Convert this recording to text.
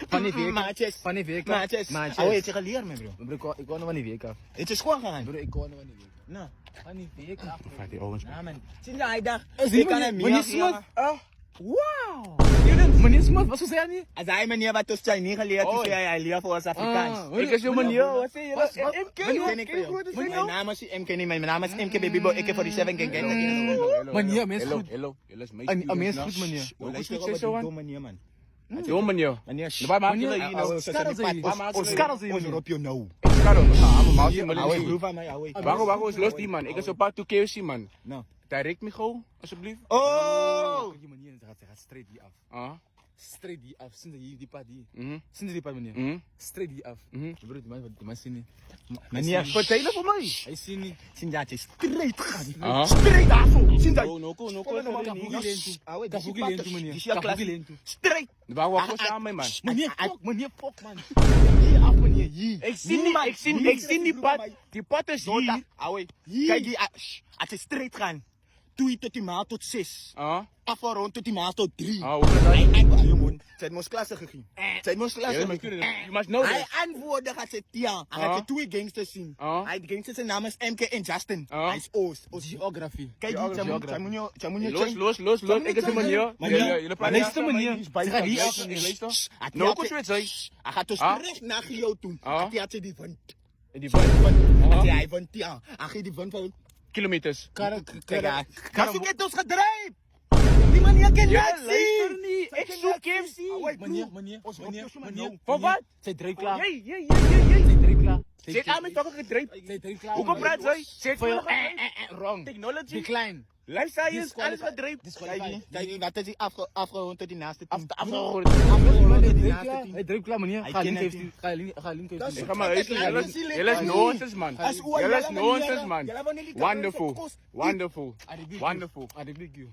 Van die week. Maatjes. Van die week. Maatjes. Oh, je geleerd, man, bro. Bro, ik kon nog van die week af. Het is gewoon gegaan. Bro, ik kon nog van die week. Nou, Van die week af. gaat die ogen. Ja, man. Sinds hij dacht, Zie ik kan je, hem meneer meer Smit? leren. Wauw. Meneer Smit, wat zei hij niet? Als hij meneer wat tussen Chinese geleerd is, zei hij leert voor ons Afrikaans. Ik is je meneer, wat zei je? Ken ik veel. Mijn naam is MK niet, mijn naam is MK Baby Boy, ik heb voor die 7 ken. Meneer, mens goed. Hello, is Een mens goed, meneer. Luister op die domme manier, man. Yo, meneer. Meneer, Waar maak je Meneer, hier nou? Skarrel zie je, Ons meneer. roep je nou. Skarrel, maar Ouwe, je groef aan mij, ouwe. Waarom is los die man? Ik is op pad to KFC man. Nou. Direct me gewoon, alsjeblieft. Oh! Die manier gaat straight die af. Ah. Straight die af. Sinds die pad die. Mhm. Sinds die pad, meneer. Mhm. Straight die af. Bro, die man zien niet. Meneer, Vertel voor mij. Hij ziet niet. sinds dat je straight gaat. Ah. Straight daarvoor. Sinds dat. No, Ouwe, die Kabuki leen toe, meneer. is jouw klas. Kabuki leen toe. Straight. Waar wacht je aan mij man? Meneer Fok, man. Hier af, meneer, hier. Ik zie die pad. Die pad is Dota, hier. ouwe. Kijk die, als je straight gaan. Doe je tot die maal tot 6. Ah. Af en rond tot die maal tot 3. Ah, hoe is dat? Jongen, zij moest klasse gegaan. Zij moest klasse Ja, maar gegaan. je must know Hij that. antwoordde, gaat ze ja. Hij gaat je 2 gangsters zien. Hij de gangsters zijn naam is MK en Justin. Hij is Oost. Geografie. Kijk, zij moet je Los. Ik is een meneer. Jullie praten. Luister, meneer. Ze gaat hier af, meneer. Luister. No, No, weet zij. hij gaat dus terug naar Gio toe. Hij had ze die van. Die Hij van ja. Hij gaat die van kilometers. Kijk, maar zoek het ons gedreven. Die manier kan Ja, niet luister zien. niet. Ik zoek KFC. Meneer. Voor wat? Zij drie klaar. Jee. Zij drie klaar. Zit aan met toch gedreven. Zij drie klaar. Hoe praat zij? Zit Voor voor jou. Wrong. Technology. Decline. Life science, alles gedreven. Kijk, wat is die afgerond tot die naaste team. Afgerond. Hij drie klaar, meneer. Ga link heeft u. Ga link heeft u. Ik ga maar luisteren. Jullie is nonsens, man. Jullie is nonsens, man. Wonderful. Alsjeblieft, you.